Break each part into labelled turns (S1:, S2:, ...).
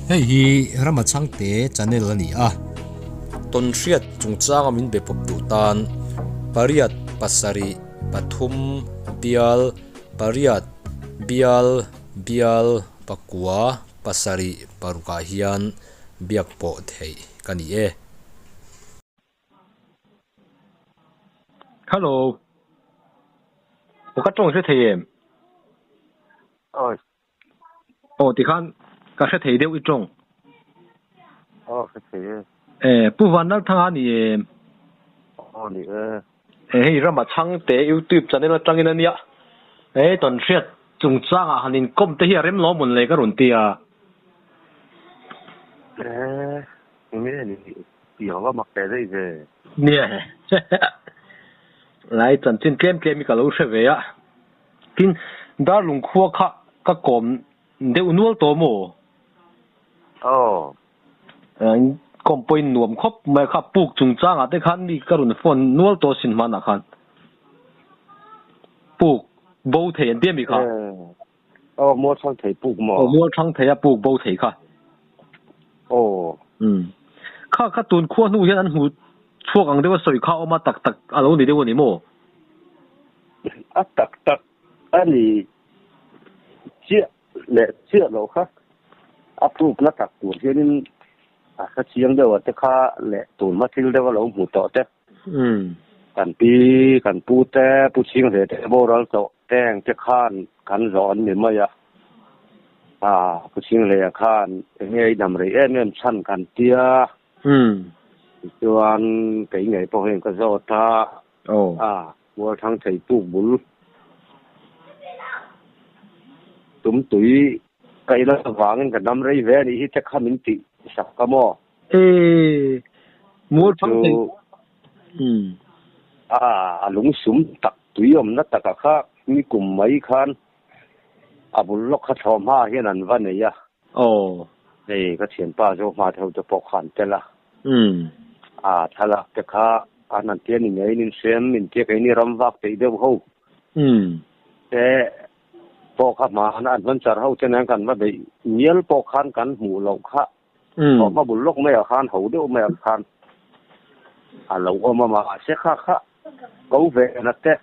S1: hei hi ramachang te channel ani a ton hriat chungchanga min be pop tu tan pariat pasari pathum bial pariat bial bial pakua pasari paruka hian biakpo thei kani e
S2: hello 我个中是题
S3: 哦
S2: 哦你看个是题的一种
S3: 哦是题
S2: 不完了他你
S3: 哦你
S2: 让嘛唱的 YouTube channel 张个呢呀当时中章啊喊你讲的些人老门来个问题啊
S3: 你有个么白的这
S2: 你来真正 game 咪个老实为啊今打龙阔卡个讲你的运动多么
S3: 哦
S2: ก็ไปหน่วมครบไม่ครับปลูกจุงจ้างแต่คันมีกระดุนฝนนวลตัวสินมันนะครับปลูกโบเทียนเตี้ยมีครับ
S3: มัวช่างไถปลูกหมอ
S2: มัวช่างเทียปลูกโบเทียค่ะข้าตุนขั้วนู่นยันหูช่วงอันเดียวว่าสวยข้าวมาตักอะไรนี่เดียวนี่โม
S3: ตักอันนี้เจี๊ยเจี๊ยเราค่ะปลูกแล้วตักตัวเช่นข้าเชียงเดียวแต่ข้าแหละตูนมาทิ้งเดียวเราหูต่อแต่กันปีกันปูแต่ปูเชียงเดียวแต่โบราณโตแต่งจะข้านกันร้อนเนี่ยมั้ยปูเชียงเลยข้านเงี้ยดำเลยเนี่ยชั้นกันเตี้ยจวนไปไงพอเห็นก็โจทย์วัวทั้งใส่ตู้บุญตุ้มตุ้ยไก่ละวางกันดำเลยแหวนนี่จะข้ามินติสักกะมอ
S2: มัวทั้งใส่
S3: หลงสุมตักตุ้ยอมนัดตักข้ามีกลุ่มไม้คันบุญล็อกข้าทอมห้าเห็นนั่นวันนี้นี่ก็เขียนป้าโจมาเท่าจะปอกขันแต่ละถ้าละจะข้านั่นเทียนนี่ไงนี่เสียมนี่เทียนไอ้นี่รำวักไปเดียวเขาแต่ปอกขันมาอันวันจันทร์เขาจะนั่งกันว่าไปเนียลปอกขันกันหมู่เราข้าออกมาบุญล็อกไม่เอาขันเขาเดียวไม่เอาขันเราเอามาเสียข้าเขาเวนัดแต่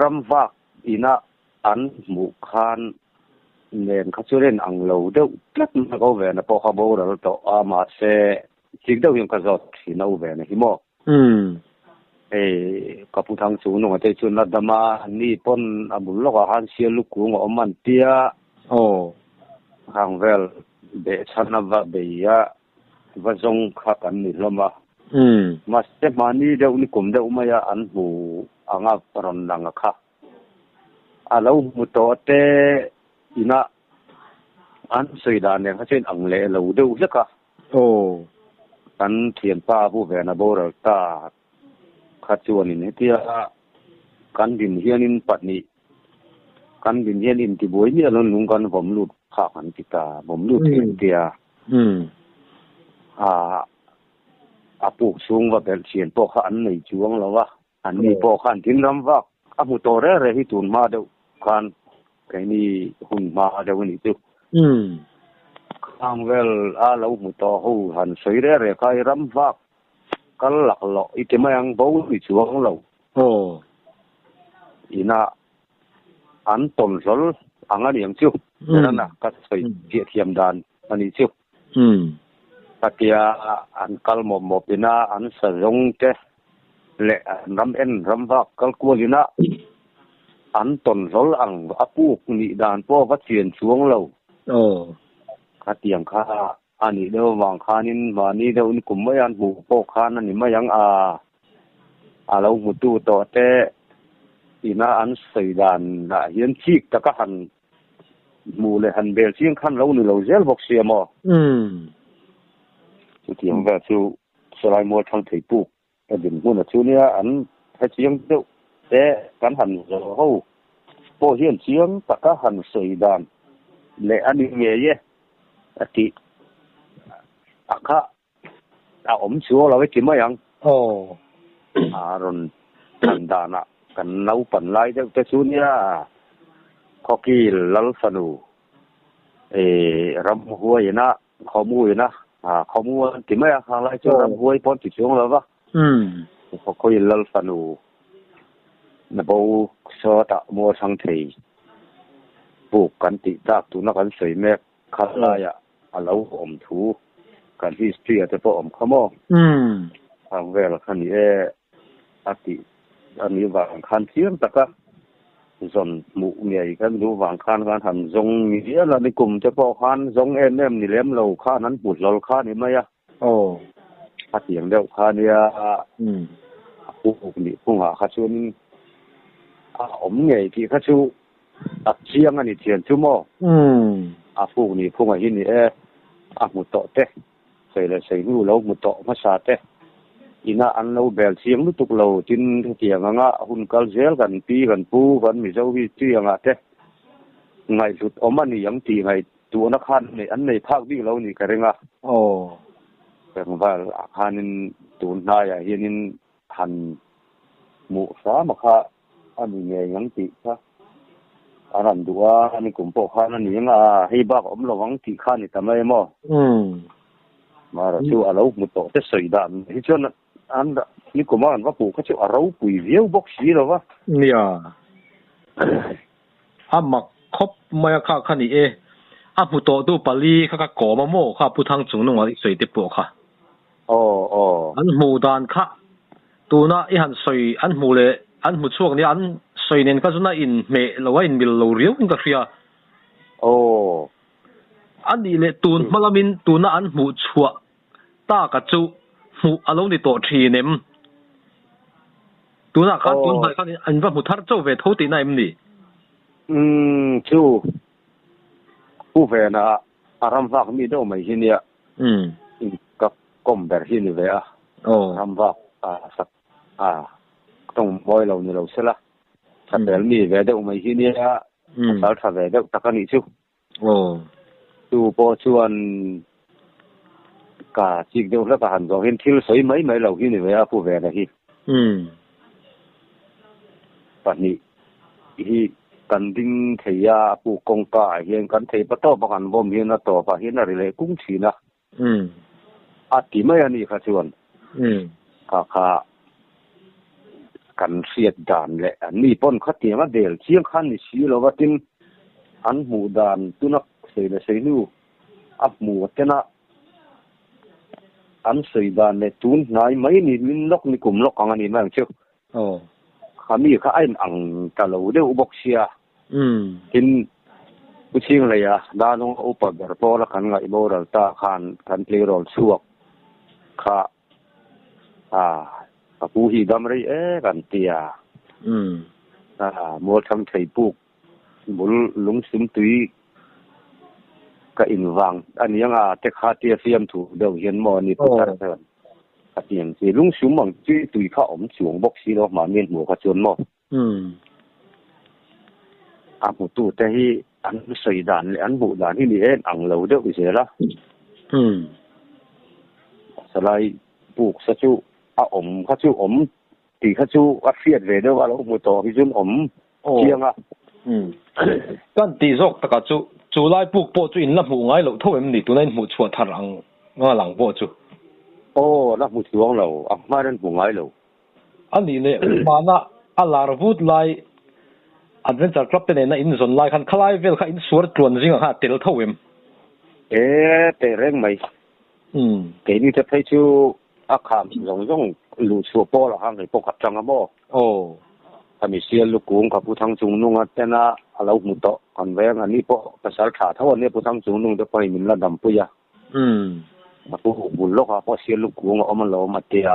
S3: รำวักอีน่ะอันหมู่ขันเนียนเขาช่วยเล่นอังเราเดียวเล็กมันเขาเวนัดปอกขันโบราณเราเอามาเสียจริงเดียวยังกระโดดที่น่าเวนัดหิมะกับผู้ทางสูงนงแต่ชนรัดมานี่ปนบุญล็อกขันเสียลูกกูงอมันเตี้ยทางเวลเบชันว่าเบียว่าจงขับกันนี่ละมาเสมานี่เดี๋ยวนี่กลุ่มเดี๋ยวมายาอันหูอ่างปรนดังค่ะเรามุตโตอินะอันสุดาเนี่ยเขาเช่นอังเลเราเดี๋ยวสักกันเทียนป้าผู้แฝงโบราณตาขัดจวนนี่ที่กันดินเฮียนินปัดนี่กันดินเฮียนินที่บวยเนี่ยเราลุงกันผมหลุดข้าหันติตาผมหลุดเทียนเตียปลูกสูงว่าเป็นเสียนปอกขันในช่วงแล้ววะอันนี้ปอกขันทิ้งลำวักมุโตเร่ที่ตูนมาเดียวขันไอ้นี่หุ่นมาเดียวนี่ตัวข้างเวลเรามุโตหูหันสวยเร่ใครลำวักก็หลักหล่ออีกที่ไม่ยังบูในช่วงเราอีน่ะอันต้นสนอันนี้ยังชิวนั่นน่ะก็ใส่เทียมดานอันนี้ชิวตะเกียอันกัลหมอปินาอันสะยงเตเละรำเอ็นรำวักกัลกัวลินะอันต้นสนอังปูกนิดานพ่อวัดเชียนช่วงเราข้าเตียงข้าอันนี้เดี๋ยววางข้านินมานี่เดี๋ยวนี่กลุ่มไม่อันบุกโปกข้านั่นนี่ไม่ยังเราหมดตัวต่อแต่อีน่าอันใส่ดานเห็นชีกตะกหันหมู่เลยหันเบลเชียงขันเรานี่เราเจลบอกเสียมสุดที่ผมแบบชูสลายมัวทางไถปลูกแต่ดินหุ่นชูเนี้ยอันให้เชียงเดียวแต่การหันเราเขาโปเฮียนเชียงตะกหันใส่ดานและอันนี้เงี้ยที่ข้าอมชัวเราไว้กินมายังรอนทันดานะกันเล่าปั่นไล่แต่ชูเนี้ยข้อกี้ลัลฟานู รำหัวอย่างน่ะข้อมูลนะข้อมูลที่ไม่ข้างไรจนรำหัวพอติดช่วงแล้ววะพอคุยเล่าฟันูนับเอาสอดมัวสังเทปลูกกันติดจากตัวนักกันสวยแม่ขัดลายเราอมถูกันที่เสียจะพออมขโมทางเวลาคันนี้อาทิอันนี้วางคันเทียมแต่ก็จนหมู่ใหญ่กันดูวางคันการทำทรงนี้แล้วในกลุ่มจะพอคันทรงนี่เลี้ยมเราค่านั้นปุดเราค่านี่ไหมถ้าเสียงเดียวค่าเนี่ยผู้นี่ผู้หาข้าชุนอมใหญ่ที่ข้าชูตัดเชียงอันนี้เทียนชั่วโมงผู้นี่ผู้มาหินนี่หมุดโตเตะใส่เลยใส่หูเราหมุดโตมาสาเตะอินาอันเราเบลเชียงลุตุกเราจินเทียงหุ่นกัลเซลกันปีกันปูกันมีเจ้าวิจีงเตะไงสุดอมันนี่ยังตีไงตัวนักขันในอันในภาควิ่งเรานี่กระเรงแต่ว่าขันตัวนายเห็นหันหมู่สามค่ะอันนี้ไงยังตีค่ะอันนั้นดูว่าอันนี้กลุ่มพวกขันนี่ยังให้บ้าระวังตีขันนี่ทำไมมั่มาเราชูเราหมุดโตจะใส่ดานที่ชนอันนี่ก็มันว่าปู่เขาจะเราปุ๋ยเลี้ยวบกสีหรอวะ
S2: เนี่ยมักคบไม่ค่ะคันนี้ผู้โตดูปลีเขาก็ก่อมาโม่ค่ะผู้ทางจุงนงอะไรสวยติดปวกค่ะอันหมู่ดานค่ะตัวน่ะหันสวยอันหมู่เลยอันหมู่ช่วงนี้อันสวยเนี่ยก็จะน่าอินเมเราว่าอินมิลเราเรียวอินก็เสียอันนี้เลยตัวมาลามินตัวน่ะอันหมู่ชัวตากระจุหมู่อารมณ์ในตัวทีเนี่ยตัวน่ะครับตัวไหนครับอันว่าหมู่ทัดเจ้าเวทโทตีไหนมันนี่
S3: ชูผู้แฟนอารมณ์ฝากมีด้วยไหมที่เนี่ยกับกลมแบบที่นี่เว้ยอารมณ์ฝากสักต้องบ่อยเราเนี่ยเราเสียละถ้าแบบมีเว้ยด้วยไหมที่เนี่ยสาวถ้าเว้ยด้วยตะกันนี่ชูชูพอชวนกาจิกเดียวแล้วก็หันสองเห็นทิวสวยไหมเราที่นี่เว้ยผู้แฟนที่ปัจจุบันที่กันดิ้งเทียผู้กงกาเห็นกันเทียปะต่อประกันบ่มีนะต่อปะเห็นอะไรเลยกุ้งชีนะอาทิไม่อันนี้ค่ะชวนค่ะกันเสียดด่านแหละอันนี้ป้นคัดเตียมาเดลเชียงคันนี่ชีเราว่าตินอันหมู่ด่านตุนักเสียเลยเสียนู่อับหมู่เจนะอันเสียด่านเนี่ยตุนนายไม่นี่มินล็อกนี่กลุ่มล็อกอันนี้มั้งเชียวขามีข้าไอ้อังตะลูเดอุบกเสียกินผู้ชิงเลยด้านอุปกรณ์พอละขันไงโบราณตาขันเพลรอลสวกข้าผู้ฮีดำไรกันเตียมัวทำไถ่ปุกบุลลุงสิมตุยก็อินวังอันนี้ยังเทคาเตียเสียมถูเดี๋ยวเห็นมอนี่พุทธะเถินก็เตียงสิลุงสิมมังจุยตุยข้าอมสวงบกสีเรามาเมียนหัวขจรมอผู้ตู้แต่ที่อันใส่ด่านเลยอันบุด่านที่นี่อังเราเดี๋ยวเสียละสลายปุกสัจจุอมขจูอมตีขจูอัดเฟียดเลยเดี๋ยวว่าเราหมู่ต่อพี่จุนอมเชียง
S2: กันตีซอกตะกะจูไล่ปุกโปจุอินละหมู่ไงเราทั่วมันนี่ตัวนั้นหมู่ชัวทารังหลังโปจุ
S3: ละหมู่ช่วงเรามาเรื่องหมู่ไงเรา
S2: อันนี้เนี่ยมานะลาร์วูดไลอันเป็นจากครับเป็นเนี่ยอินส่วนไลคันคลายเวลคันอินสวนตรวนจริงอ่ะเตลเท่าเอ็ม
S3: เตเร่งไหมเตนี่จะให้ชูอาคารหลงย่องลูชัวโป้ละห้างให้ปกขัดจังอ่ะถ้ามีเสียลูกกุ้งกับผู้ทั้งจุงนุ่งแต่น่ะเราหมู่โตกันแวงอันนี้ปกภาษาขาเท่านี้ผู้ทั้งจุงนุ่งจะไปมินละดำปุยมาผู้บุญโลกอ่ะพอเสียลูกกุ้งเอามันเรามาเตีย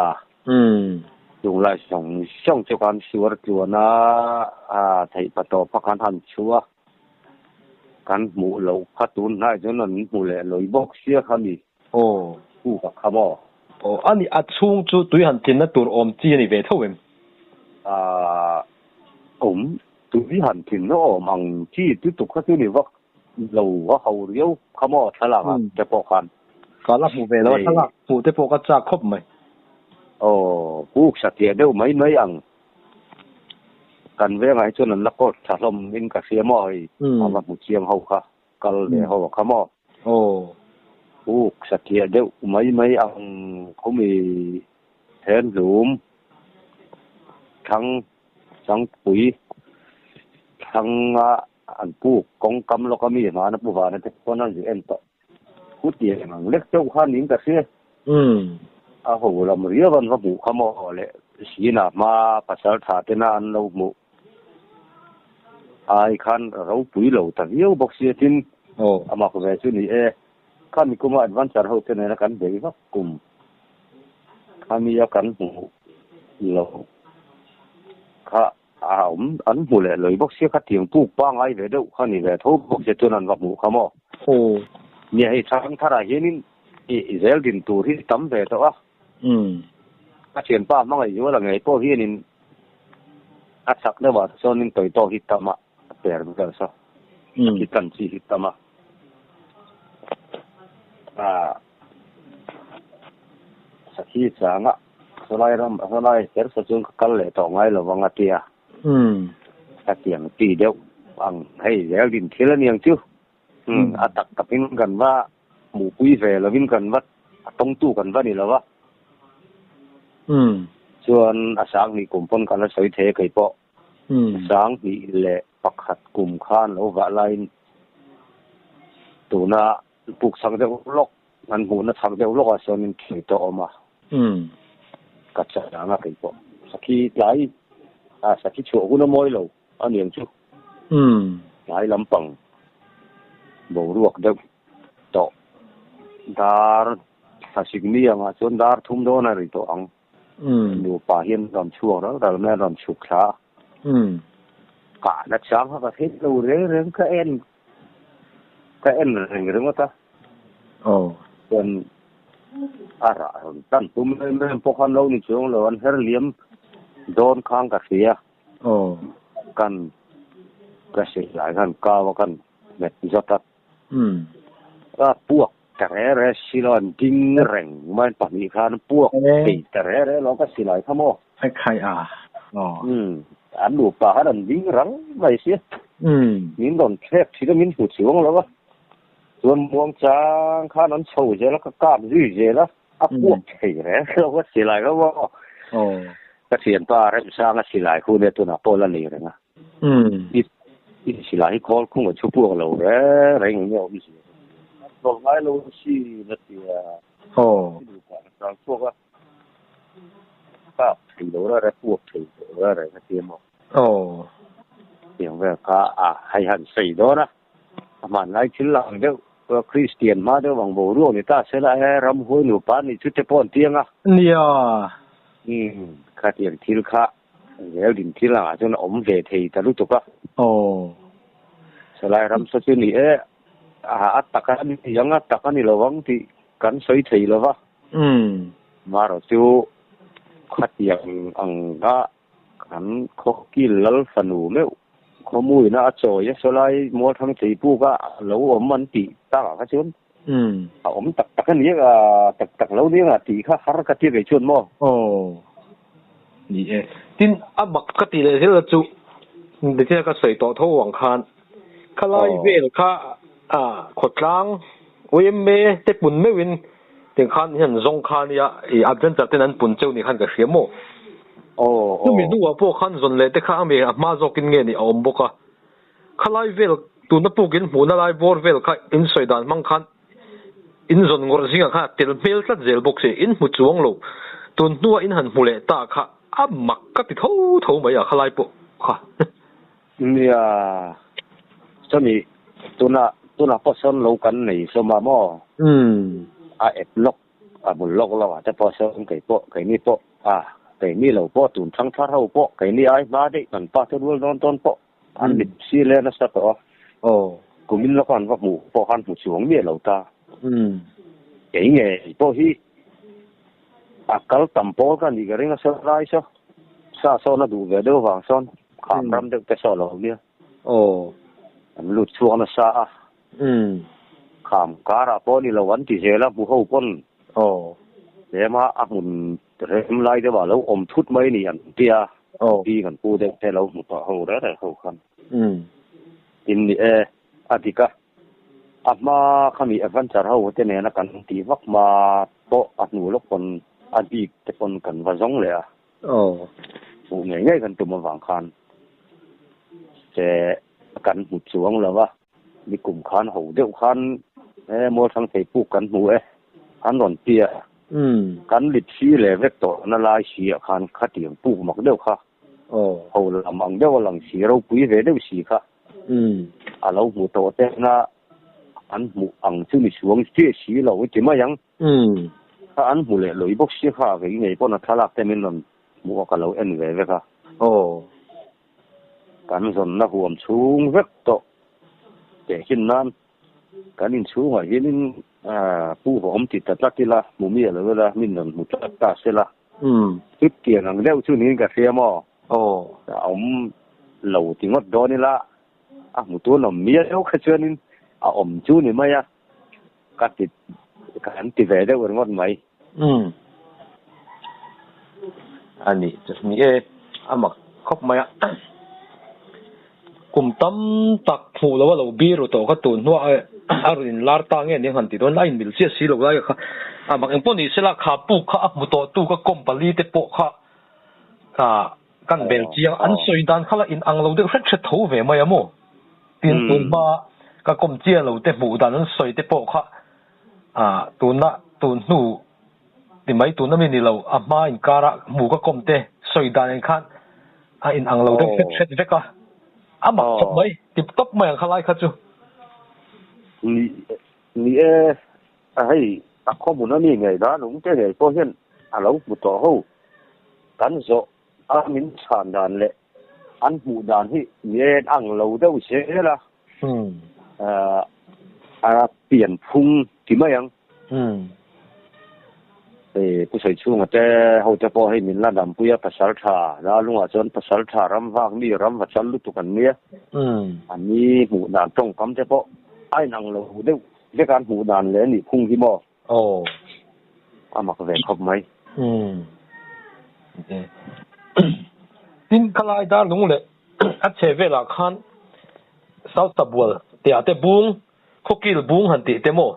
S3: จุงไล่ช่องเจ้าการสวนจวนไทยประตอพักการทันชัวกันหมู่เราพัดตุนได้จนนั้นหมู่แหล่ลอยบอกเสียคำนี้ผู้กับคำ
S2: อันนี้อัดช่วงจุดตัวหันทินนะตัวอมจีนี่เวทเท่าเอ็ม
S3: ตัวหันทินนะมังจีตัวตุกเขาตัวนี้ว่าเราว่าเขาเรียวคำทลากจะปอกกัน
S2: การรับหมู่เวแล้วทลากหมู่จะปอกกันจะครบไหม
S3: ผู้สัตย์เดียวไม่อังกันเวงไอ้จนนั้นแล้วก็ถล่มอินกับเสียมอยเอามาหมู่เชียงเขาค่ะ kal le ho khamo sakia deu mai ang khomi then lum thang sang pui thang an pu kong kam lo kami ma na pu wa na te ko na ju en to ku ti mang lek chau khan ning ka se a ho lam ria van va bu khamo le si na ma pasal tha te na an lo mu ai khan ro pui lo ta viu bok sia tin ama ko ve chu ni kami kuma advance ho te na kan be va kum kami ya kan mu lo kha an mu le loi bok sia kha tiang pu pa ngai ve deu khani ve tho bok sia tunan va mu khamo ni ai thang thara hianin Israel din tur hi tam ve to a chen pa ma ngai yo la ngai po hianin a sak na wa so nin toi to hi tama per ga sa ki kan chi hi tama sakhi changa solai ter sa chung kal le to ngai lo wanga tia ta tiang ti deu ang hei Israel din thila niang chu atak kapin kan wa mu pui ve lovin kan wa tong tu kan wa ni lo wa chuan asang ni kumpon kan soi the kai po sang ni le pakhat kum khan lo wa lain tuna puk sang de lok an hu na thang de lok a sonin thi to oma ka cha na kai po sakhi lai sakhi chu hu na moi lo aniang chu lai lampang bo ruak de to dar sasigni anga chon dar thum do na ri to ang nu pa hian ram chuang ra dal na ram chuk kha ka na chang ha hết lo re ka en reng ta còn ara tan tum men pokhan lo ni chung lo an her liam don khang ka sia kan ka se lai kan ka wa kan met jota puak re silon ding reng man pa ni khan puak ti re lo ka silai khamo
S2: khai
S3: an lu pa han ding rang mai sia min don thep thi da min hu chuang lo wa tuan muang chang khan an chou je la ka kam ri je la a puak thei re lo ka silai ka wa ka thian pa re sang a silai khu ne tu na pola ni re na i silai kol khung chu puak lo re reng nyo bi si lo ngai lo si na ti ka puak ka thei lo ra puak thei lo ra ka ti mo tiếng về cả hay hẳn xảy đó na mà lại chính là cái Christian mà đó bằng bộ ruộng người ta sẽ lại ram hôi nụ pan thì chút tepon tiếng khá tiếng thiếu khá nếu đình thiếu là cho nó ổn về thì ta lúc tục á sẽ lại ram số chuyện này tất cả những yang tất cả những lawang thì cắn sấy thì là va mà rồi tiêu khá tiếng ang đã cắn khó kêu lal phanu mèo khó mùi nó trồi á sau lại mua thằng chị pu cả lâu ốm ăn tị ta cả chốn ốm tắc cái này tắc lâu này là tị khá hard cái tiệc cái chốn mò
S2: นี่tin bak ka ti le hel chu de te ka sei to tho wang khan khalai vel kha khotlang oemme te pun mewin te khan hian zong khan ya adventure ten an pun cheu ni khan ka hriamo tu mi duwa po khan zon le te kha ame ma zokin nge ni om boka khalai vel tu na pukin mu na lai bor vel kha in soidan mang khan in zon ngor zinga kha tel mel tlat zel box e in mu chuang lo tun nuwa in han mule ta kha mak ka ti tho mai a khalai po kha
S3: nia chani tuna poson lo kan nei so ma mo et lok bul lok lo ta poson kai po kai ni po kai ni lo po tun thang thar ho po kai ni ai ba de kan pa thul don ton po an bit si le na sa to kumin lo kan wa mu po han pu chuang mi lo ta kai nge po hi akal tampo kan ni garing sa rai sa so na du ve do wang son kham ram de te so lo nia an lut chuang na sa kham kara po ni lo wan ti je la bu ho pon le ma amun rem lai de ba lo om thut mai ni an tia ti kan pu de te lo mu pa ho ra ho khan in ni atika mà khi mình vẫn chờ hậu thế này là cần tí vắc mà bộ nụ lúc còn bị cái còn cần vào giống lệ vụ ngày ngày cần tụm vàng khan sẽ cần một xuống là vâng đi cùng khan hậu đeo khan mua sang thể phụ cần mua khan đòn tia cần lịch sử lệ vết tổ nó lai xì khan khát tiền phụ mặc đeo kha hậu làm bằng đeo làm xì rau quý về đeo xì kha lâu một tổ tên là anh một ăn chứ mình xuống chia xí lâu cái mà yang anh một lệ lối bốc xí kha cái này bọn nó thà lạc tên mình làm mua cái lâu ăn về kha cần dồn nó huom xuống vết tổ để khi nan cần in xuống ngoài in phụ hòm thì tất cả là mù mía là mình làm một chút ta sẽ là chút tiền hàng đeo chút này cái xe mà ông lâu thì ngót đó này là một tuần làm mía đeo cái chuyện này ông chú này mà cái thì về đeo cái ngót mấy
S2: anh ấy just nghĩ mặc khóc mày cùng tâm tắc phụ là lâu bia rồi tổ cái tuần hoa rồi lát ta nghe những hành thì đó lại mình sẽ xí lâu lại mặc em bọn này sẽ là khá bù khá một tổ tu cái công bà li để bộ khá căn bền chiang anh suy đàn khá là in ăn lâu để rất rất thấu về mày mồ tiền tuần mà cái công chiang lâu để bộ đàn anh suy để bộ khá tuần nu thì mấy tuần nó mình đi lâu mà in cara mù cái công để suy đàn anh khăn in ăn lâu để rất rất cái mặc chụp mấy tiếp tục mày khá lại khá chứ
S3: ni hayข้อมูลนั้นนี่ไงด้านหนุ่มเจ้าไงพอเห็นเราบุตรเขากันโซมินชานดานเลยอันบูดานที่เนี่ยอังเราเดาเสียละเปลี่ยนพุงที่ไม่ยังผู้ใช้ช่วงแต่เขาจะพอให้มินละดำปุยภาษาชาแล้วลุงอาจารย์ภาษาชารำฟังนี่รำภาษาลุตุกันเนี่ยอันนี้บูดานตรงคำจะพอไอ้นังเราเรื่องการบูดานเลยนี่พุงที่บ่mặc về không mấy
S2: tin kalai da lung le a cheve la khan south sabwal te ate bung khokil bung han ti te mo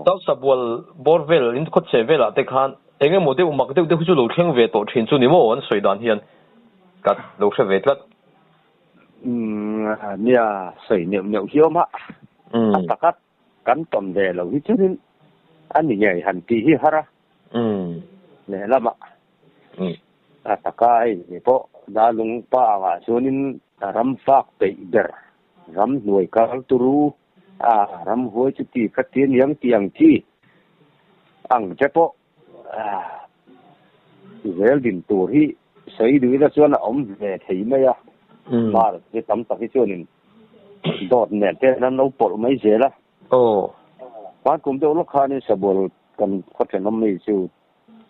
S2: south sabwal borvel in ko cheve la te khan enge mo de mak de chu lo theng ve to thin chu ni mo an soi dan hian kat lo se ve tlat
S3: nia soi niệm hiếu ma takat kan tom de lo hi chu anh nhảy hẳn tí hi hara nè lắm ạ tất cả ấy bộ đã lung pa à cho nên ram phạc tệ der ram nuôi cá turu ram hoi chút tí cắt tiền yang tiang chi ang chắc bộ về đình tuổi hi xây đuôi là cho nó ổn về thấy mấy mà cái tấm tắc cái cho nên đọt nè thế nó nấu bột mấy dễ啦quan cùng đâu lúc khai nên sẽ buồn cần có thể nó mới chịu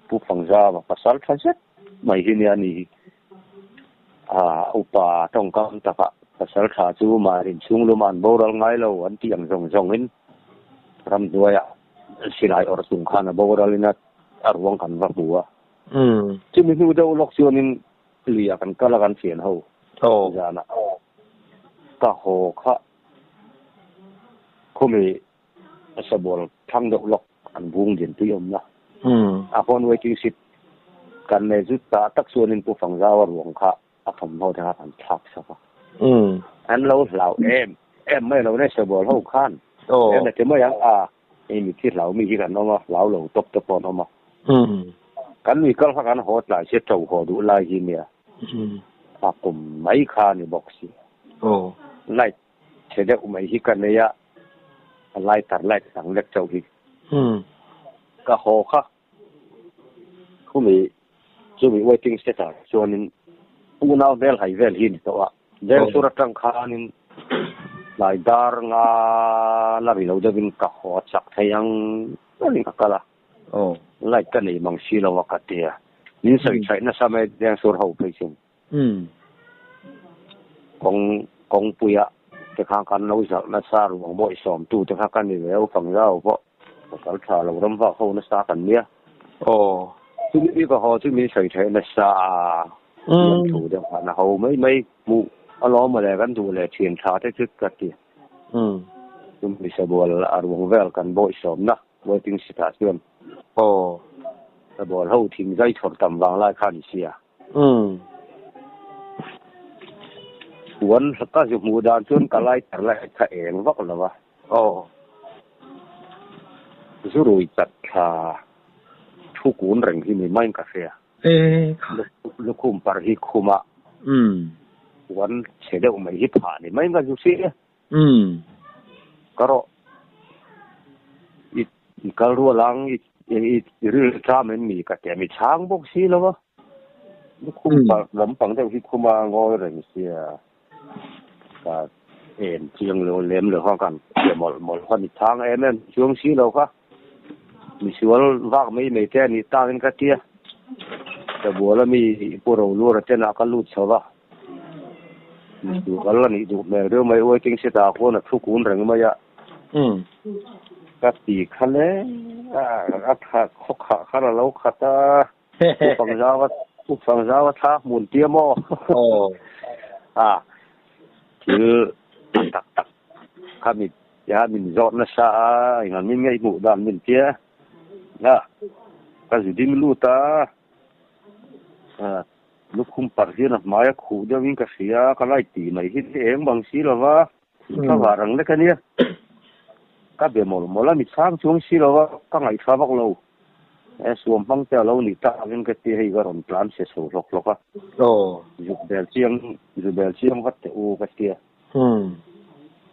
S3: phụ phẳng ra và phát sản phát mấy khi này upa trong các tập phát sản phát chú mà đến xuống luôn mà bao lâu ngay lâu anh tiệm rong in ram đuôi xin lại ở xuống khăn bao lâu lên ở vòng khăn vác bùa chứ mình đâu lúc xưa nên lìa cần cả là cần phiền hậu ra nè cả hồ khá không bị sẽ bol thăng độ lộc ăn vuông điện tuy ông na con nuôi chim xịt cần này giúp ta tác xuân nên phụ phẳng ra và ruộng khá không thôi thì hắn thắc sao anh lâu lão em mấy lâu nay sẽ bol hậu khan em là cái mấy em thiết lão mi cái nó mà lão lâu top con nó mà cần vì các hắn hốt lại sẽ trâu họ đủ lại gì nè cùng mấy khan thì bọc xí lại sẽ được mấy cái cần này lại thằng lệch châu thì cả hồ khác không bị waiting set cho nên u nào vel hay vel hin to vel surat trăng kha nên lại dar nga là vì lâu devin cả hồ chắc thấy yang nên cả là lại cái này bằng xí là wakati à nên sai na sa mai yang sur hậu phải chừng con puya cái khang kan lâu giờ nó xa rồi mọi xóm tu cái khang kan này véo phẳng rau vợ cái thà là đâm vào hậu nó xa cần nia chứ nghĩ cái họ chứ mình thấy nó xa thủ được là hậu mấy mu lo mà lại gắn thủ lại truyền thà thế chứ cái tiền chung bị sờ bùa là ruộng vel cần bội sớm na bội tiếng sĩ thả xuyên sờ bùa hậu thình dây thổi tầm vàng lại khăn xìa cuốn các dục mù đàn chuôn cả lại thả em vóc là va rồi chặt thà thu cuốn rừng thì mình may cà phê lúc hôm par hi khuma cuốn sẽ đâu mà hít hà thì mấy cái dục sĩ cái đó cái rùa lang rùa cha mình mì cái mình sáng bốc xí lo lúc hôm par lắm bằng đâu hít khuma ngồi rừng xìa cả em chiang lo lem lo hoaกันเดี๋ยวหมดคนทางเอ็มช่วงสีเราค่ะมีส่วนว่างไม่แท้นี่ตาเป็นกระเทียแต่บัวแล้วมีพวกเราลู่ระเจนาก็ลู่ชาวบ้านดูกันแล้วนี่ดูแม่เรื่องไม่ไว้จริงเสียดายคนน่ะทุกคนเรื่องไม่ยะก็ตีคันเลยขาข้าเราขาตาผู้ฟังเจ้าว่าท่าหมุนเตี้ยมอคือตักข้ามียามินจอดนะซะอย่างนั้นมินไงหมู่ด้านมินเตี้ยนะก็จะดิ้นลู่ตาลูกคุมปัดที่นะมาอยากขู่เดี๋ยววิ่งกระเสียก็ไล่ตีไม่ฮิตเองบางทีหรอวะถ้าว่ารังเล็กนี้ก็เบี่ยหมดแล้วมีช้างช่วงสีหรอวะก็ไงฟ้าบักเราส่วนบางเจ้าเราหนีตาเป็นกระเทียให้ก็รอนปลานเสียสูหลอกอ่ะอยู่เบลเชียงวัดเตอูกระเทีย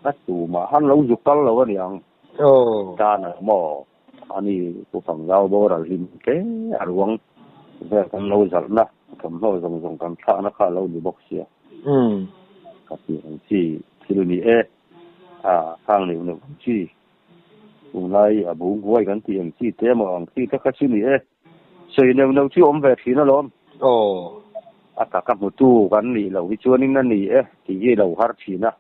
S3: ก็ตู่มาหันเราอยู่กันเราเนี่ยจานหม้ออันนี้ผู้ฟังเราโบราณหิมเก๋อารวงเรื่องกันเราจัดนะคำเราส่งกันท่านะคะเราอยู่บอกเสียกับอย่างที่เรามีทางนี้เนี่ยที่ตรงไหนบุ้งไว้กันที่อย่างที่เตะมองที่ถ้าชื่อนี้เสียเนี่ยเราที่อมแบบที่นั่นล้อมอากาศกับหัวตู้กันนี่เราวิจารณ์นั่นนี่ที่เราหาที่นะ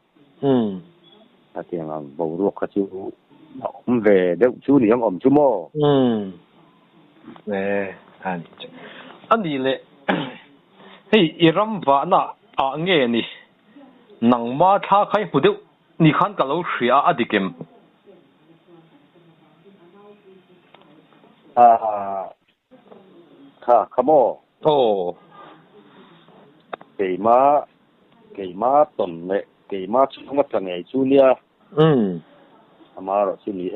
S3: ถ้าเตียงบ่รู้เขาชื่ออมแบบเด็กชื่อนี่ยังอมชื่อโม่
S2: อันนี้เลยเฮ้ยอีรำว่าน่ะเงี้ยนี่หนังมาท่าใครพูดเดี๋ยวนี่ขันกับเราเสียอดีตเกม
S3: ค่ะขโมเกี่ยมาตนเละเกี่ยมาช่วงวันไงชูเนี่ยมาเราชูนี่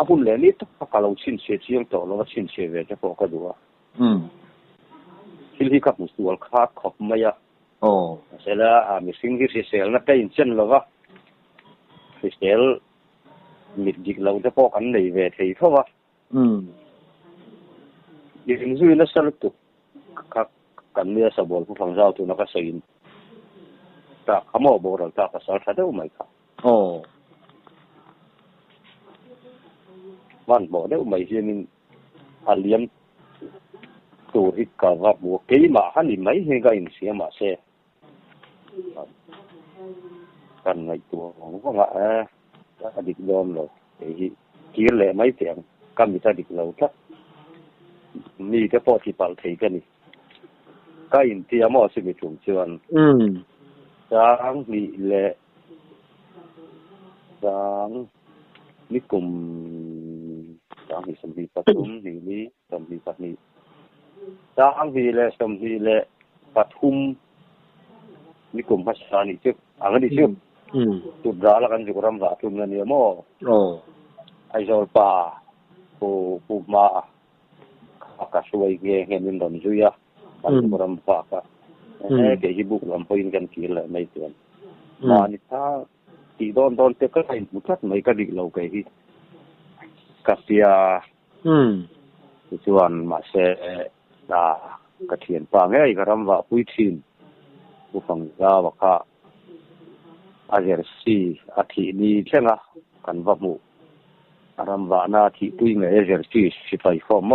S3: บุญเลยนี่ถ้าเราชินเสียเชียงต่อเราก็ชินเสียเวจะพอก็ดูที่กับมุสลิมขาดขอบไม่ยะเสร็จแล้วมีสิ่งที่เสียแล้วก็อินเช่นเราก็เสียมิดจิกเราจะพอกันในเวทีเท่าว่ายิ่งซื่อแล้วสรุปตุกกันเนื้อสบวนผู้ฟังเจ้าตัวนักเสียนแต่ขโมยโบราณแต่ภาษาไทยได้ไหมครับวันบอกได้ไหมที่นี่อาเลียมตัวที่กล่าวบัวกี่มาฮันนี่ไม่เห็นก็อินเสียมาเสียกันในตัวของพวกอดีตโดนเลยกี่แหล่ไม่เสียงก็มีแต่อดีตเราครับนี่ก็พอที่ปากถีกันนี่ก็อินเดียมอสิมีถุงชวนจางนี่แหละจางนี่กลุ่มจางที่สมบีปฐุมนี่สมบีปฐุมจางที่แหละสมบีแหละปฐุมนี่กลุ่มภาษานี่ชื่ออันนี้ชื่อจุดร้าละกันจุดรำบากจุดนั้นเนี่ยมั่วไอโซลปาปูมาอากาศสวยเงี้ยเห็นมันโดนจุยะกันจุดรำบากอะเกี่ยบุกลำพูนกันกี่เลยไม่เตือนมานี่ถ้าที่โดนเตะก็ใส่บุกไม่ก็ดีเราเกี่ยกัสยาส่วนมาเสดากระเทียนปางไอ้กระรำบากปุ้ยทินผู้ฟังยาวว่าอาเจรซีอาทินี้ใช่ไหมกันว่ามูอารมณ์ว่านาที่ตุยเงยอาเจรซีสิไปฟอร์ม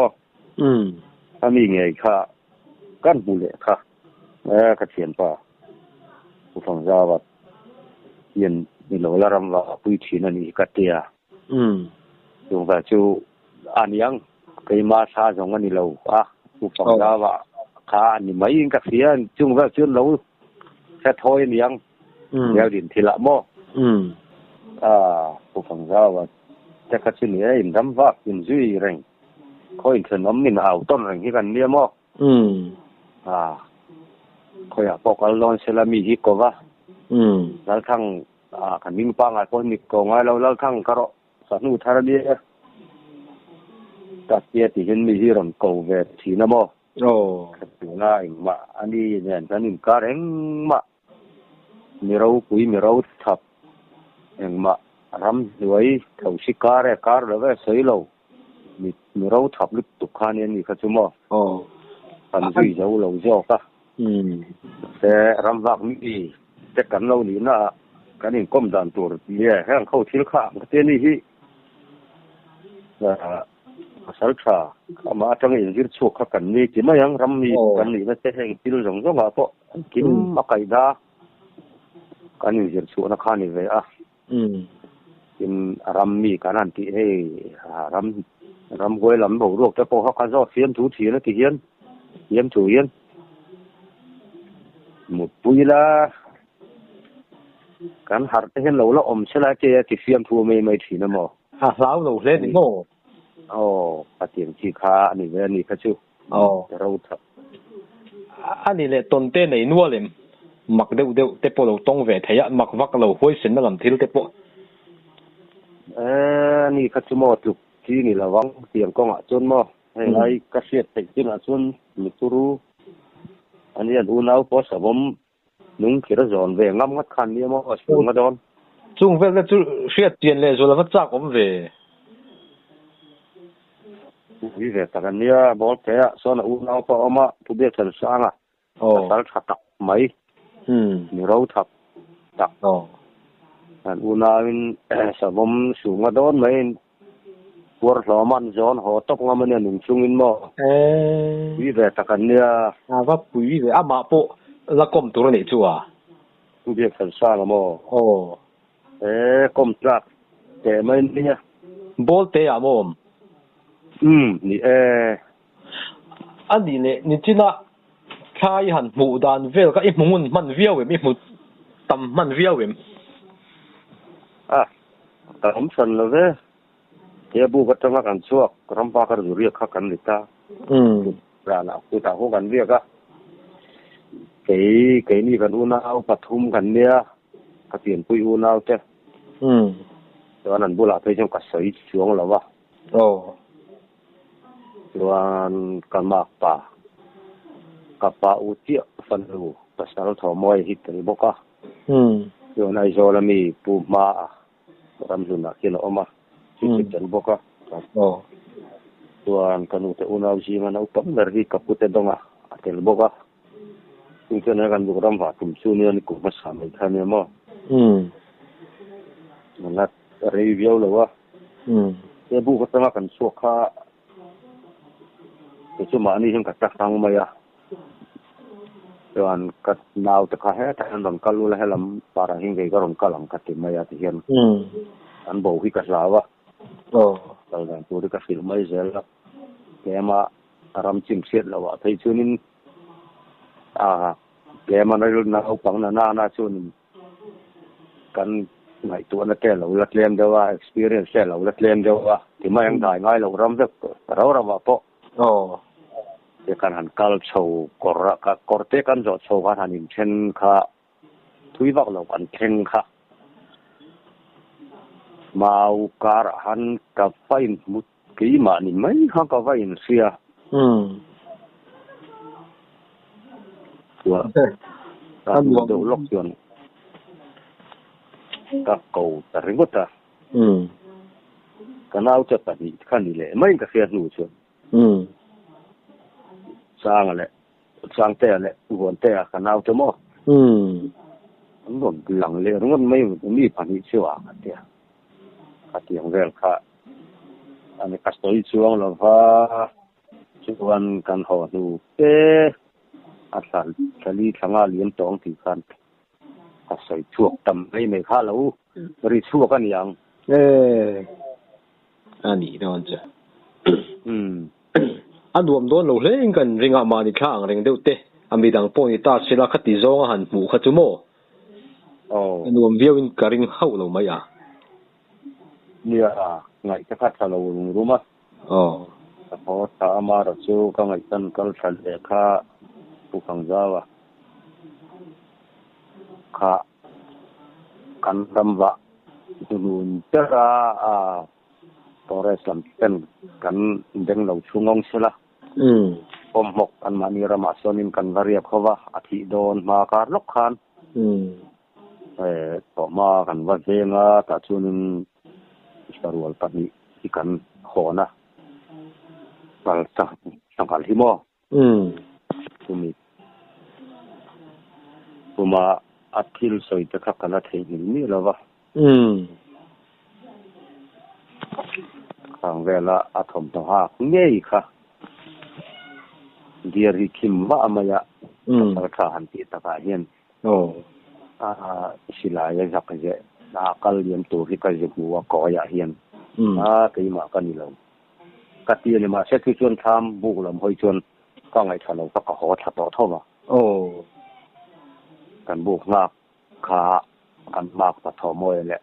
S3: ถ้ามีเงยค่ะกันบุเล่ค่ะกระเทียนป่าผู้ฟังยาวว่าเย็นมีโลละรำว่าปุยทินนี่กัดเตียตรงแบบจูอันยังเคยมาซาจงกันนี่เราผู้ฟังยาวว่าข้านี่ไม่ยิงกัดเสียจุงแบบจุนเราแค่ทอยนี่ยังเดี๋ยวดินทีละโม่ ผู้ฟังเจ้าว่าแต่ก็ชื่อเนี่ยอินดำว่าอินจุยเร่งเขาอินเทอร์น้ำมินเอาต้นเร่งที่กันเนี่ยมั้งเขาอยากบอกกันลอนเซรามีฮิโกวะแล้วทั้งขันมิ่งปังไอ้คนมิโกงไอ้แล้วทั้งก็รอสันอุทาระเดียตัดเกียรติเห็นมีที่รำโกเวทีนะมั้งถึงง่ายมาอันนี้เนี่ยฉันอินการเองมามีเราคุยมีเราทับเองมารำด้วยเขาชิการ์การ์แล้วก็สวยเรามีเราทับลึกตุกขานี่นี่เขาจะมั้งอันที่เจ้าเราเจ้าก็แต่รำวักมีแต่กันเรานี่นะกันนี่ก้มดันตัวเนี่ยแห้งเข้าทิ้งข้างก็เท่านี้ที่สัลชามาจังอินจิตสุขกันนี่ที่ไม่ยังรำมีกันนี่นะแต่แห้งที่เราส่งก็มาเพราะกินมาไก่ดากันอินจิตสุขนักขันนี่เลยกินรำมีกันนั่นที่ให้รำกวยลำบ่รูกแต่พอเขากันก็เสียมถูทีนะที่เฮียนเยี่ยมถูเฮียนหมดปุยละกันหาแต่เห็นเราละอมเชลาเจียที่เสียมถูไม่ถีนะมั้ง
S2: เราเล่นนี่โง่
S3: ปฏิบัติที่ข้านี่เวนี่ก็ชื่อเราทับ
S2: อันนี้เลยต้นเต้นในนัวเลยมักเดียวแต่พอเราต้องเวทยะมักวักเราห้อยเส้นนั่นลำที่เราแต่พอ
S3: นี่ก็ชั่วโมงจุกที่นี่ระวังเสียงกองจนมั้งให้ไอ้กระเสียดติดที่นั่นจนมิตรูอันนี้ดูน้าพอสมนุ่งขีดจอนเวงงัดขันนี่มั้งช่วงมาโดน
S2: ช่วงเวลาจุเสียดเตียนเลยส่วนเราจักผมเว
S3: วิเวตกันเนี่ยบอกแกส่วนอูน้าพอมาผู้เบี้ยฉันสร้างสัลชัดไหมมีเราทับตักอันอูน้าวินสมสูงมาโดนไหมวัวหลอมันจอนหัวตกงามันเนี่ยหนุ่มชุ่งอินมั้งวิเวตกันเนี่ย
S2: ว่าปุ๋ยเลยมาโปละก้มตัวนี่ชัว
S3: ผู้เบี้ยฉันสร้างมั้งก้มจักแต่ไม่เนี่ย
S2: บอลเตะมั้ง
S3: นี่
S2: อันนี้เนี่ยนี่ที่น่ะใช้หันหมูดานเวลก็ไอ้หมูมันเวลเว้ยไม่หมูต่ำมันเวลเว้ย
S3: แต่ผมสั่นเลยเดี๋ยวบุกจะมากันชั่วรำปากันเรียกข้ากันลิตาร้านกูตาหูกันเรียกอะเก๋นี่กันอูน่าเอาปฐุมกันเนี่ยก็เปลี่ยนปุยอูน่าเจ้แต่วันนั้นบุหรี่ไปจังกัดใส่ช่วงแล้ววะส่วนกันมากป่ากับป่าอุทิศฟันรูภาษาเราถอมวยฮิตนี่บอกว่าส่วนในโซลามีปูมาทำสุนัขกินออกมาที่จะบอกว่าส่วนกันอุตอุณาวิชีมันเอาปั๊มdari kaput dong atelบอกว่าซึ่งจะนั่งกันดูรำว่าทุ่มซูเนี่ยนี่กูมาสามอีกท่านเนี่ยมั้งมันนัดรีวิวเลยว่าเดี๋ยวบุกจะมากันชั่วข้าแต่ชั่วมานี่ฉันกัดจักตังมาyaส่วนกัดนาวตะข้าให้แต่อันนั้นก็รู้แล้วให้ลำปาราหิงเกย์ก็รำกัดลำกัดที่มาyaที่เห็นอันบอกที่กัดสาวะตอนนั้นตัวที่กัดสิลไม่เสร็จแล้วแกมารำจิ้มเสร็จแล้วว่าที่ช่วงนี้แกมาในรุ่นเอาปังหน้าช่วงนี้กันไงตัวนักแกเราลัดเลียนเดียวว่า experience แกเราลัดเลียนเดียวว่าที่ไม่ยังได้ง่ายเรารำสักเราว่าเพราะเดี๋ยวกันหันกัลโชว์กอร์กกอร์เตกันจอดโชว์กันหันอินเชนค่ะทุยบอกเรากันเชนค่ะมาอุการหันกับไฟมุดกี่มานี่ไม่หันกับไฟเสียตัวการดูล็อกยนกับเก่าแต่เรื่องก็แต่กันเอาจะตัดนี่ขั้นนี้เลยไม่ก็เสียหนูชวนสร้างอะไรสร้างแต่อะไรหัวแต่กันเอาจะมั่วมันหล่นหลังเลยมันไม่มีพันธุ์เชื่อกันเดียขัดเตียงเรื่องค่ะอันนี้กัสตัวช่วงเราว่าช่วงกันหอดูอาศัยทะเลทางอาเลียนตองที่กันอาศัยช่วงต่ำไม่ค่าเราบริช่วงกันอย่าง
S2: อันนี้โดนจ้ะอันรวมโดนเราเล่นกันเรื่องอามานิข้างเรื่องเดียวเตะอามีดังปนิตาศิลาคติจงหันหมู่ขจุโมอันรวมเวียวินการิงเข้าเราไหมอ่ะ
S3: เนี่ยไงจะคัดเรารู้มั้ย
S2: อ๋อ
S3: พอตามาเราชูก็ไงตันก็ฉันเอกค่ะผู้ฟังจ้าวะค่ะกันดำวะดูนเจ้าตอเรสัมเป็นกันเด้งเราชูงงเสละผมหมกอันมานีรามาสนิมกันวารียบเขาว่าอาทิโดนมาการลกขันต่อมากันว่าเจงาแต่ช่วงสรุปปัจจุบันกันโหนะกันสังกัดที่มั่วผมมาอาทิตย์สวยจะขับกันละทีนี้แล้ววะขังเวลาอาทมต้องหาเงี้ยค่ะเดียริคิมว่าอเมยะสังฆาหันติตะกาเฮียนศิลายจักเจนาคัลเลียมตัวที่กระจุกหัวก่อยาเฮียนที่มากันนี่เรากัดเตียนมาเช็ดที่ชวนทำบุกลำหอยชวนก็ไงทะเลาะก็ขอถัดต่อเท่ามากันบุกมากขากันมากปะทอมวยแหละ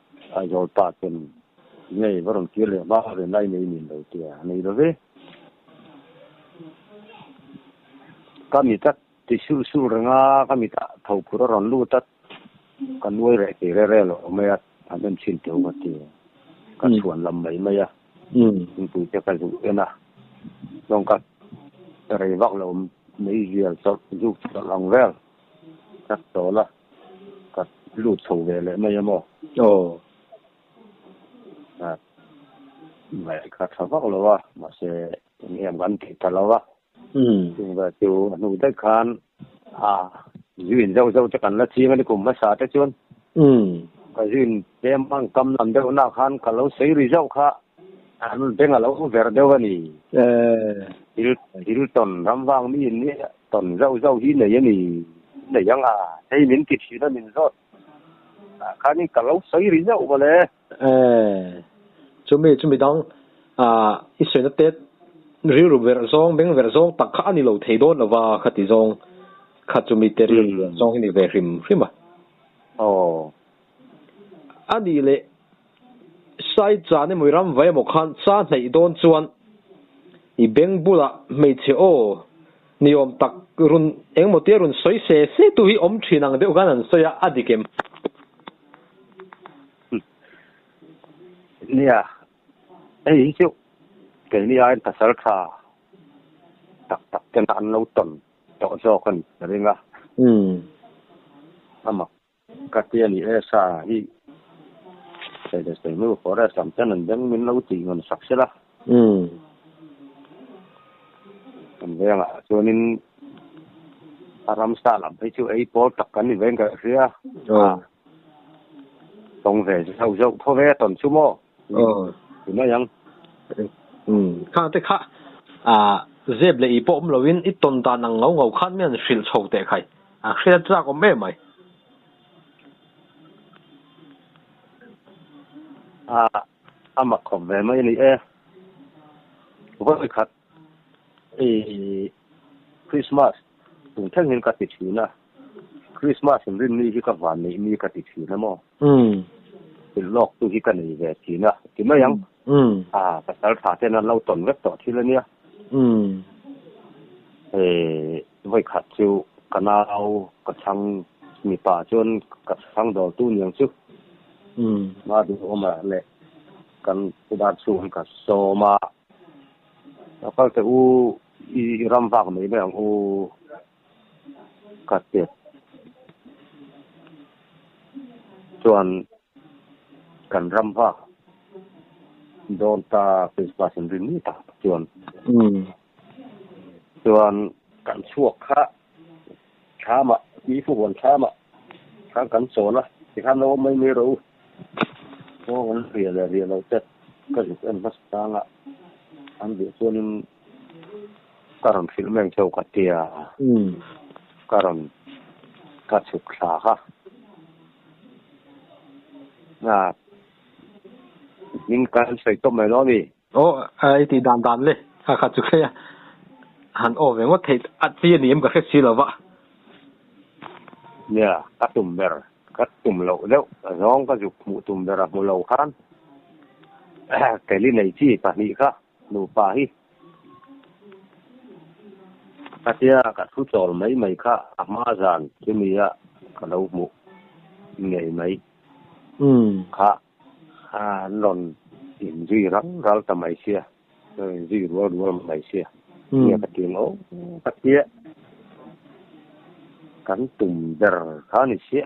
S3: โยนปาเป็นไงว่าต้องเกี่ยวเลยบ้าเป็นไรไม่มีเราเตียนี่เราเว้ก็มีแต่ที่สู้ๆเรื่องก็มีแต่เท่าผู้ร้อนรู้แต่กันด้วยอะไรที่เร่ๆหรอไม่อะทำเป็นชิ้นเดียวกันที่ก็ชวนลำไปไม่อะคุณปู่จะไปดูเองนะลองกันอะไรบ้างเราไม่เรียนสอบยุคลองแววจักโตละก็รูดโฉวเลยไม่ยังบอกไม่ก็ชาวบ้านเราว่ามาเสียเงียบกันที่ตลอดว่าจึงว่าจูหนูได้คานยืนเจ้าจะกันละทีมันกลุ่มภาษาแต่ชวนก็ยืนเต็มบังกำลังเดียวหน้าคานกับเราเสรีเจ้าค่ะอันนั้นเป็นเราเวรเดียวกันนี่ฮิลตันทำวางมีนี่ตันเจ้าที่ไหนนี่ไหนยังให้มินติดชีนะมินรอดคานี่กับเราเสรีเจ้าไปเลย
S2: จุ่มต้องอีส่วนนั้นเด็ดริวเวอร์ซองเบงเวอร์ซองตักข้านี่เราเทโดนว่าขัดที่ซองขัดจุ่มเตอริวซองนี่เวริมป่ะอันนี้เลยใส่จานนี่มวยรำไว้หมกขันจานในโดนชวนอีเบงบุละไม่เชื่อนิยมตักรุนเอ็งหมดเดียรุนสวยเสียตัวที่อมชีนังเดียวกันนั่นสวยอดีเกม
S3: เนี่ยไอ้เจ้าเกี่ยนี่ไอ้ทัศน์ค่ะตักกันอันเราต้นต่อโซ่กันอะไรเงี้ยอามากัดเตียนี่เอซ่าที่ใส่ไม่รู้พอได้สามชั้นนั่นยังมีเราตีเงินสักเสียละมันเรื่องส่วนนี้อารมณ์สาลับให้ช่วยไอ้พอตักกันนี่เรื่องกันเสียตรงเสียเจ้าพ่อแม่ต้นชั่วโมงถึงไหมยัง
S2: ข้าแต่ข้าเจ็บเลยอีปอมเราวินอีต้นตานังเงาขันเนี่ยสิลโชว์แต่ใครเสียจ้าก็ไม่ไหม
S3: มาคอมเมนต์ไม่นี่ผมก็ไปคัดคริสต์มาสถึงแท่งเห็นกติถือนะคริสต์มาสเป็นเรื่องนี้ที่กับวันนี้มีกติถือนะมั้งเป็นโลกตัวที่กันนี่แบบถือนะถือไม่ยังภาษาถาเท่านั้นเราต้นเว็บต่อที่แล้วเนี่ยไว้ขัดชิวกันเอากระชังมีป่าจนกระชังดอกตู้เนียงชิวมาดูมาเลยกันอุดาสูงกับโซมาแล้วก็จะอีรำฟังไม่แบบกัดเจ็บส่วนกันรำฟังโดนตาเป็นภาษาดินนี่ตาส่วนกันชั่วช้ามามีผู้คนช้ามาทางกันโซนละที่ข้างโน้นไม่รู้เพราะมันเรียนเราจะก็จะเป็นภาษาละอันเดียวส่วนการฟิลม์เจ้ากัดเตียการการศึกษาค่ะยิ่งการใส่ต้มไม่ร้อนนี่
S2: ไอ้ที่ดันเลยขัดจุกเลยหันออกเองว่าเทอัดเสียนี่มันก็แค่ชีแล้ววะ
S3: เนี่ยกัดตุ่มเบอร์กัดตุ่มเหลาแล้วน้องก็จุกหมูตุ่มเบอร์หมูเหลาคัน cái li này chi bà nị khác nụ bà hi cái tia cái thu trò mấy mấy khác mà dàn cái mì á cái lâu mù ngày mấy khác lon in gì răng rau tầm mấy xia gì đua mấy xia nghe cái tiếng ố cái tia cắn tùm đờ khá nị xia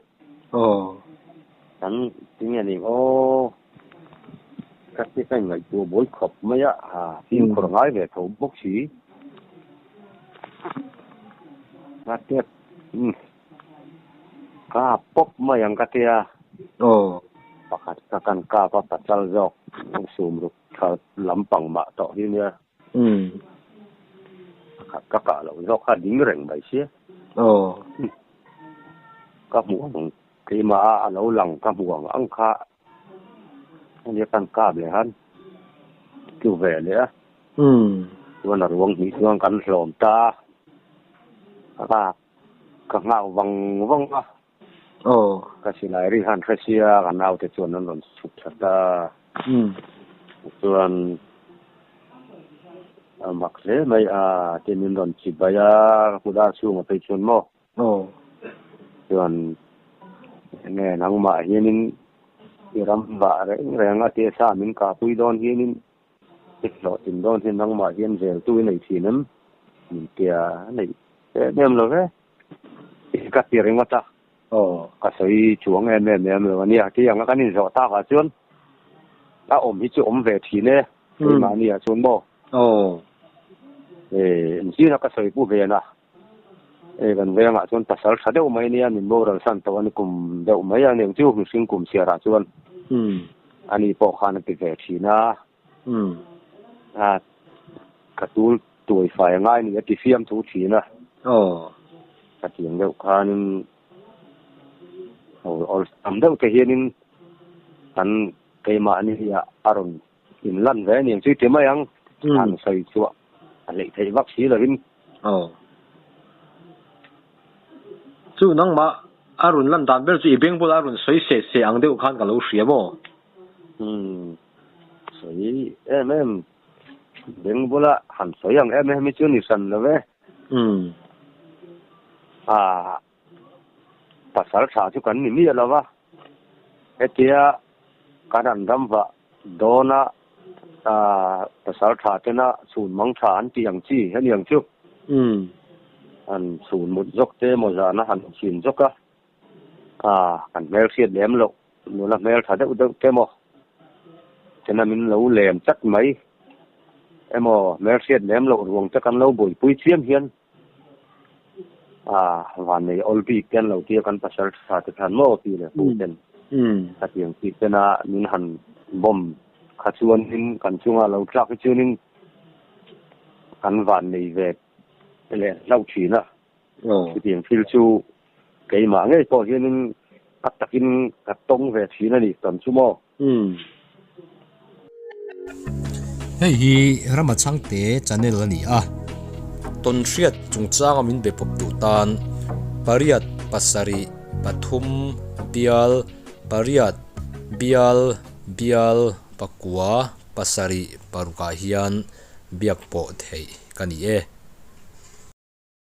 S3: cắn tiếng nghe nị ô các cái ngày của bối khop mấy á phim của ngái về thấu bốc xí các cái cá bốc mấy anh cái tia pakat kakan ka pa patal jok sum ru tha lampang ma to hi ne ka lo jok ha ding reng bai sia ka muang ki ma a lo lang ka muang ang kha ani kan ka le han tu ve le tuan ruang ni tuan kan hlom ta ka ngau wang a kasi lai ri han khasia kan au te chuan non suk thata chuan mak le mai tenin ron chi baya kuda chung pe chuan mo chuan nge nang ma hianin iram ba reng a te sa min ka pui don hianin lo tin don hin nang ma hian zel tu nei thinam min tia nei nem lo ve ka ti reng ta cái sợi chuông em rồi nè cái yang cái này rõ ta cả chuan đã ôm hi chu ôm về thì nè mà nè chuan bo chỉ là cái sợi bu về nè gần về mà chuan ta sal sa deu mai nè mình bo ran san to anh cùng deu mai anh em chu mình cùng xia ra chuan anh po khan cái về thì na cái tuổi phải ngay nè cái phim thu thì nè cái tiếng deu khan amdau ke hianin kan keima ani ya aron in lan ve ni chu te mayang an sai chu ale thei vak si lovin
S2: chu nang ma arun lan dan bel chu ibeng bol arun soi se ang deu khan ka lo hria mo
S3: soi em beng bola han soi ang em chu ni san lo ve pasal sa chu kan ni mi lawa etia kanan ram wa dona pasal tha tena sun mang tha an tiang chi han yang chu an sun mut jok te mo za na han chin joka kan mel siat lem lo no la mel tha de u te mo chena min lo lem chat mai emo mel siat lem lo ruang cha kan lo boi pui chiam hianวันนี้ออลปีกันเราเที่ยวกันประชาชนทานโมปีเลยพูดกันถ้าเพียงปีกันนินหันบ่มขัดชวนนินกันช่วงเราจักช่วงนินกันวันนี้เวทเลยเราชีนะเพียงฟิลชูเกี่ยมาไงพอเห็นนินอัตกินกัดตรงเวทีนั่นนี่ตอนชั่วโมง
S1: เฮ้ยเรามาช่างเตะจันเนลนี่ต้นเชียดจงจ้างมินเบปบดูตานปริยัตปัสสริปทุมเบียลปริยัตเบียลปกัวปัสสริปารุกาฮิยันเบียกโปเทกันนี่